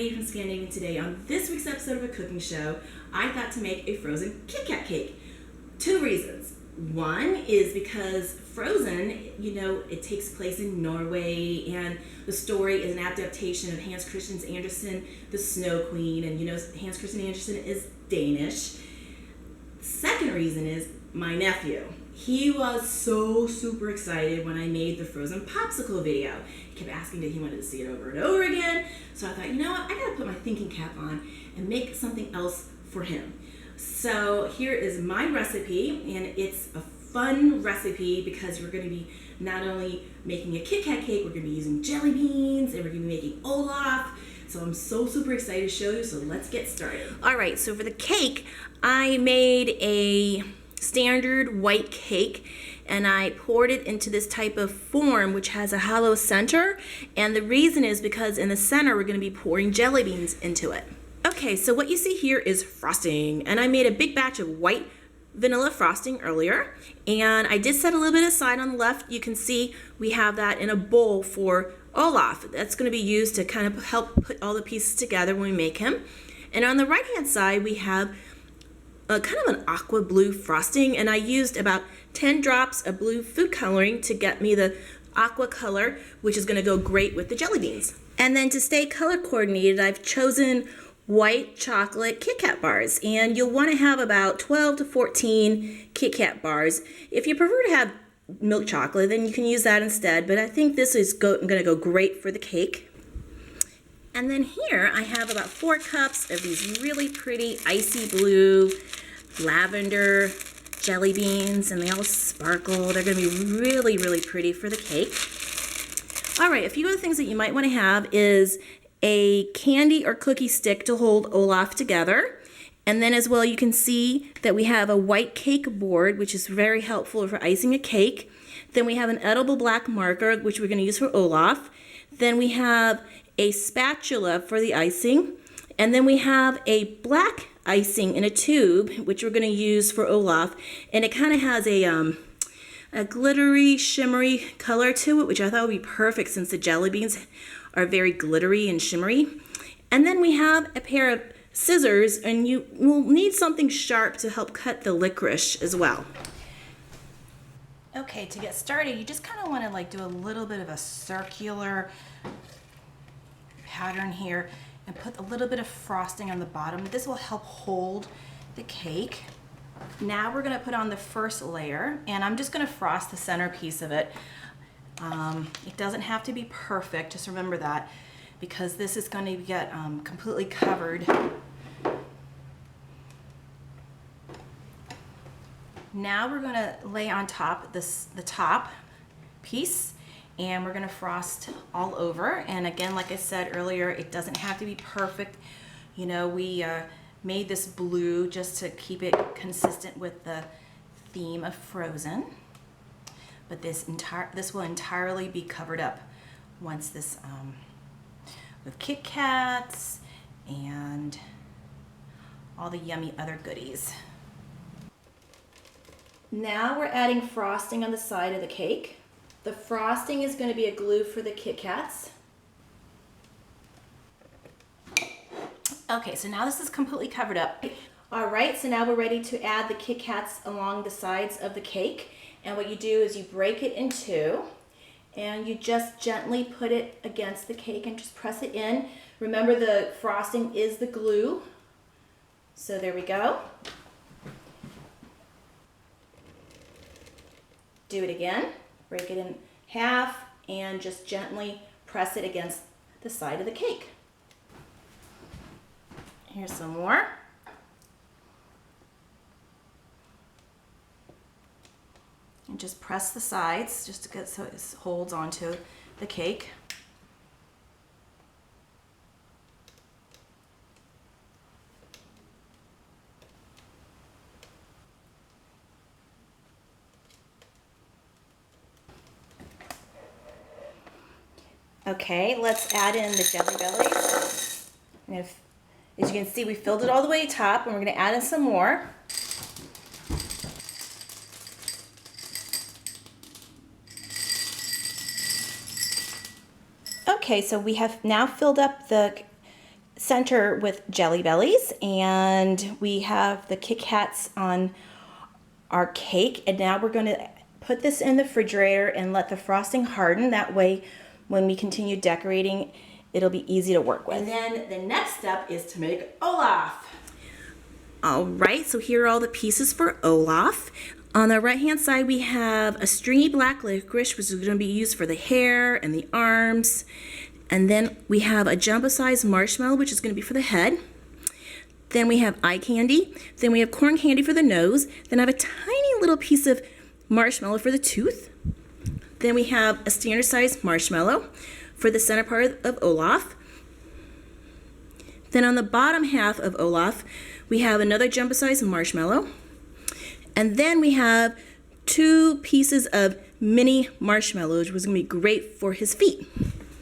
Katie from Scandinavian Today. On this week's episode of a cooking show, I thought to make a frozen Kit-Kat cake. 2 reasons. One is because Frozen, you know, it takes place in Norway, and the story is an adaptation of Hans Christian Andersen, the Snow Queen, and you know Hans Christian Andersen is Danish. Second reason is my nephew. He was so super excited when I made the Frozen popsicle video. He kept asking that he wanted to see it over and over again. So I thought, you know what, I gotta put my thinking cap on and make something else for him. So here is my recipe, and it's a fun recipe because we're gonna be not only making a Kit-Kat cake, we're gonna be using jelly beans, and we're gonna be making Olaf. So I'm so super excited to show you, so let's get started. All right, so for the cake, I made a standard white cake, and I poured it into this type of form which has a hollow center, and the reason is because in the center we're going to be pouring jelly beans into it. Okay, so what you see here is frosting, and I made a big batch of white vanilla frosting earlier, and I did set a little bit aside on the left. You can see we have that in a bowl for Olaf. That's going to be used to kind of help put all the pieces together when we make him. And on the right hand side we have kind of an aqua-blue frosting, and I used about 10 drops of blue food coloring to get me the aqua color, which is going to go great with the jelly beans. And then to stay color coordinated, I've chosen white chocolate Kit-Kat bars, and you'll want to have about 12 to 14 Kit-Kat bars. If you prefer to have milk chocolate, then you can use that instead, but I think this is going to go great for the cake. And then here I have about 4 cups of these really pretty icy blue lavender jelly beans, and they all sparkle. They're going to be really, really pretty for the cake. All right, a few other things that you might want to have is a candy or cookie stick to hold Olaf together. And then as well, you can see that we have a white cake board, which is very helpful for icing a cake. Then we have an edible black marker, which we're going to use for Olaf. Then we have a spatula for the icing. And then we have a black icing in a tube, which we're going to use for Olaf. And it kind of has a glittery, shimmery color to it, which I thought would be perfect since the jelly beans are very glittery and shimmery. And then we have a pair of scissors, and you will need something sharp to help cut the licorice as well. Okay, to get started, you just kind of want to like do a little bit of a circular pattern here and put a little bit of frosting on the bottom. This will help hold the cake. Now we're going to put on the first layer, and I'm just going to frost the center piece of it. It doesn't have to be perfect, just remember that, because this is going to get completely covered. Now we're going to lay on top the top piece, and we're going to frost all over. And again, like I said earlier, it doesn't have to be perfect. You know, we made this blue just to keep it consistent with the theme of Frozen. But this will entirely be covered up once this with Kit Kats and all the yummy other goodies. Now we're adding frosting on the side of the cake. The frosting is going to be a glue for the Kit Kats. Okay, so now this is completely covered up. All right, so now we're ready to add the Kit Kats along the sides of the cake. And what you do is you break it in 2, and you just gently put it against the cake and just press it in. Remember, the frosting is the glue. So there we go. Do it again. Break it in half and just gently press it against the side of the cake. Here's some more. And just press the sides just to get so it holds onto the cake. Okay, let's add in the jelly bellies. And as you can see, we filled it all the way to top, and we're going to add in some more. Okay, so we have now filled up the center with Jelly Bellies, and we have the Kit-Kats on our cake, and now we're going to put this in the refrigerator and let the frosting harden. That way when we continue decorating, it'll be easy to work with. And then the next step is to make Olaf. All right, so here are all the pieces for Olaf. On the right hand side we have a stringy black licorice, which is going to be used for the hair and the arms. And then we have a jumbo-sized marshmallow, which is going to be for the head. Then we have eye candy. Then we have corn candy for the nose. Then I have a tiny little piece of marshmallow for the tooth. Then we have a standard sized marshmallow for the center part of Olaf. Then on the bottom half of Olaf, we have another jumbo-sized marshmallow. And then we have 2 pieces of mini marshmallows, which is going to be great for his feet.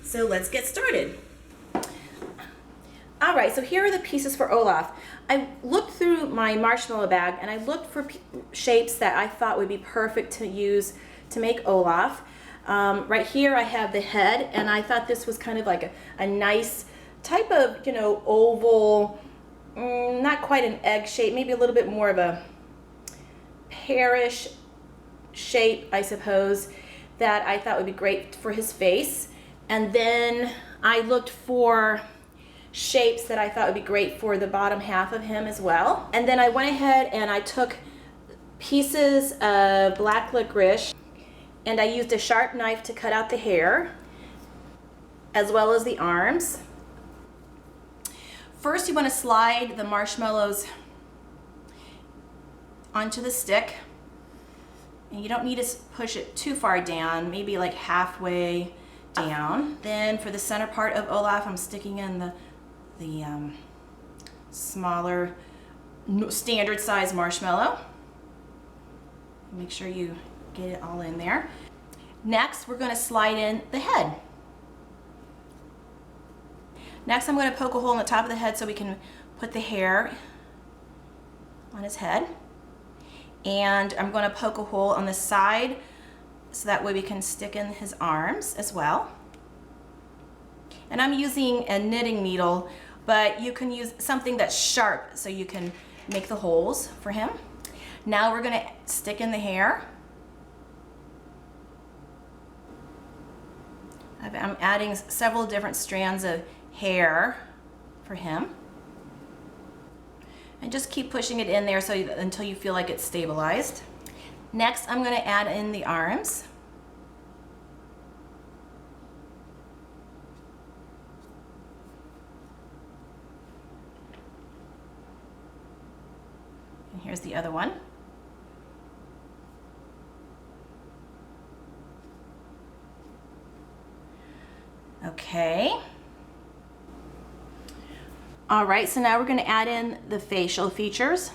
So let's get started. All right, so here are the pieces for Olaf. I looked through my marshmallow bag and I looked for shapes that I thought would be perfect to use to make Olaf. Right here I have the head, and I thought this was kind of like a nice type of, you know, oval, not quite an egg shape, maybe a little bit more of a pearish shape, I suppose, that I thought would be great for his face. And then I looked for shapes that I thought would be great for the bottom half of him as well. And then I went ahead and I took pieces of black licorice and I used a sharp knife to cut out the hair as well as the arms. First you want to slide the marshmallows onto the stick, and you don't need to push it too far down, maybe like halfway down. Then for the center part of Olaf, I'm sticking in the smaller standard size marshmallow. Make sure you get it all in there. Next we're going to slide in the head. Next I'm going to poke a hole in the top of the head so we can put the hair on his head. And I'm going to poke a hole on the side so that way we can stick in his arms as well. And I'm using a knitting needle, but you can use something that's sharp so you can make the holes for him. Now we're going to stick in the hair. I'm adding several different strands of hair for him. And just keep pushing it in there until you feel like it's stabilized. Next, I'm going to add in the arms. And here's the other one. Okay. All right, so now we're going to add in the facial features.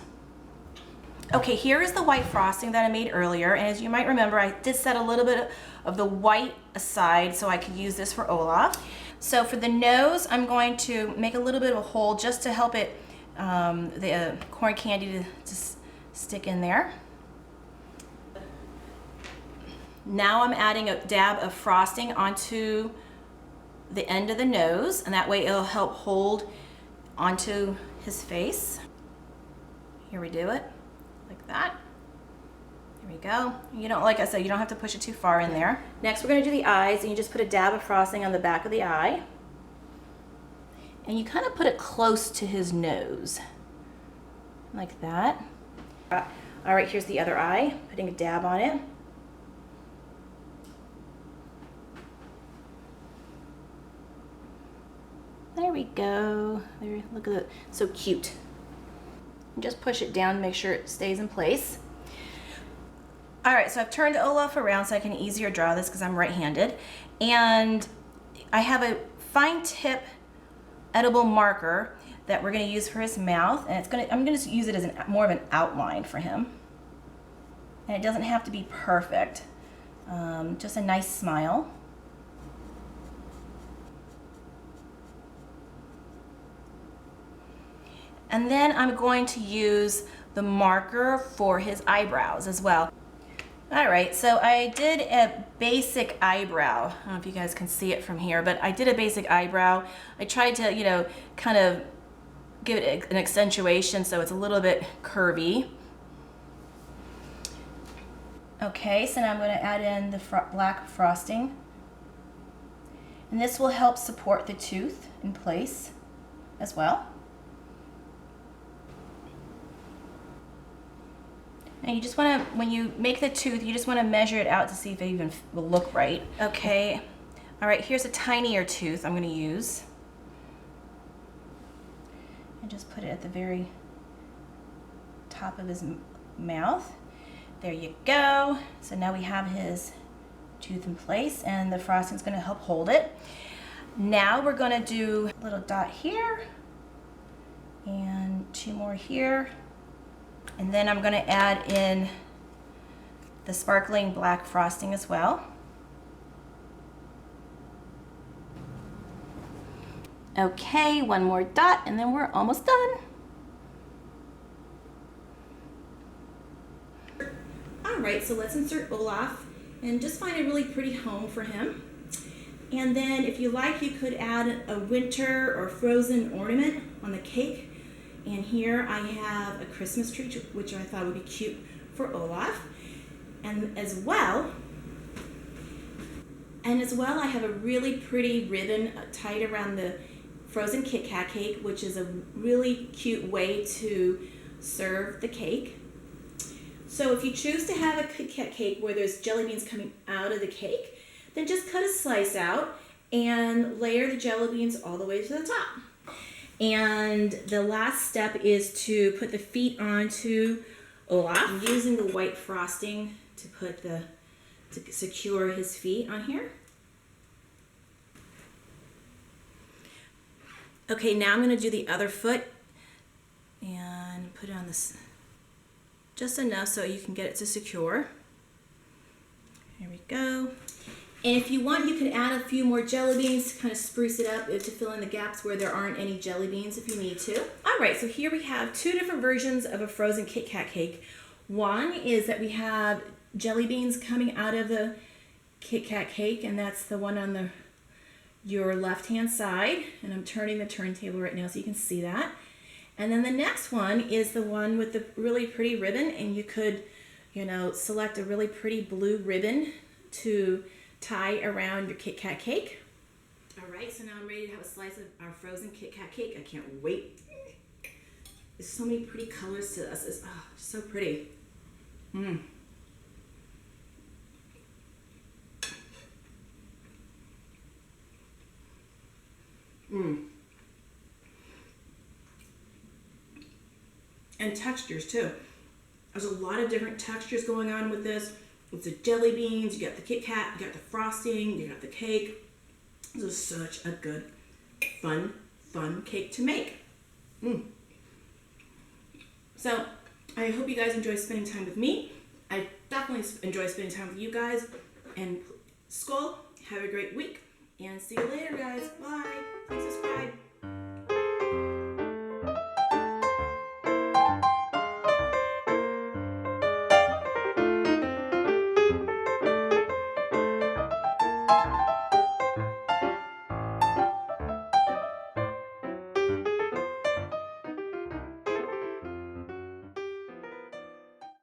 Okay, here is the white frosting that I made earlier, and as you might remember, I did set a little bit of the white aside so I could use this for Olaf. So for the nose, I'm going to make a little bit of a hole just to help it, the corn candy to stick in there. Now I'm adding a dab of frosting onto the end of the nose, and that way it'll help hold onto his face. Here we do it like that. There we go. You don't, like I said, you don't have to push it too far in there. Next we're going to do the eyes, and you just put a dab of frosting on the back of the eye, and you kind of put it close to his nose like that. All right, here's the other eye, putting a dab on it. There we go. There, look at it. So cute. And just push it down to make sure it stays in place. All right, so I've turned Olaf around so I can easier draw this because I'm right-handed. And I have a fine tip edible marker that we're going to use for his mouth, and I'm going to use it as more of an outline for him. And it doesn't have to be perfect. Just a nice smile. And then I'm going to use the marker for his eyebrows as well. All right, so I did a basic eyebrow. I don't know if you guys can see it from here, but I did a basic eyebrow. I tried to, you know, kind of give it an accentuation so it's a little bit curvy. Okay, so now I'm going to add in the black frosting. And this will help support the tooth in place as well. And you just want to, when you make the tooth, you just want to measure it out to see if it even will look right. Okay, all right, here's a tinier tooth I'm going to use. And just put it at the very top of his mouth. There you go. So now we have his tooth in place and the frosting is going to help hold it. Now we're going to do a little dot here and 2 more here. And then I'm going to add in the sparkling black frosting as well. Okay, 1 more dot and then we're almost done. All right, so let's insert Olaf and just find a really pretty home for him. And then if you like, you could add a winter or frozen ornament on the cake. And here I have a Christmas tree, which I thought would be cute for Olaf. And as well, I have a really pretty ribbon tied around the Frozen Kit-Kat cake, which is a really cute way to serve the cake. So if you choose to have a Kit-Kat cake where there's jelly beans coming out of the cake, then just cut a slice out and layer the jelly beans all the way to the top. And the last step is to put the feet onto Olaf. I'm using the white frosting to secure his feet on here. Okay, now I'm going to do the other foot and put it on this just enough so you can get it to secure. Here we go. And if you want, you can add a few more jelly beans to kind of spruce it up, to fill in the gaps where there aren't any jelly beans if you need to. All right, so here we have 2 different versions of a frozen Kit-Kat cake. One is that we have jelly beans coming out of the Kit-Kat cake, and that's the one on your left-hand side. And I'm turning the turntable right now so you can see that. And then the next one is the one with the really pretty ribbon, and you could, you know, select a really pretty blue ribbon to tie around your Kit-Kat cake. All right, so now I'm ready to have a slice of our frozen Kit-Kat cake. I can't wait. There's so many pretty colors to this. It's so pretty. And textures too. There's a lot of different textures going on with this. It's the jelly beans, you got the Kit Kat, you got the frosting, you got the cake. This is such a good, fun cake to make. So I hope you guys enjoy spending time with me. I definitely enjoy spending time with you guys. And Skull, have a great week. And see you later, guys. Bye. Please subscribe.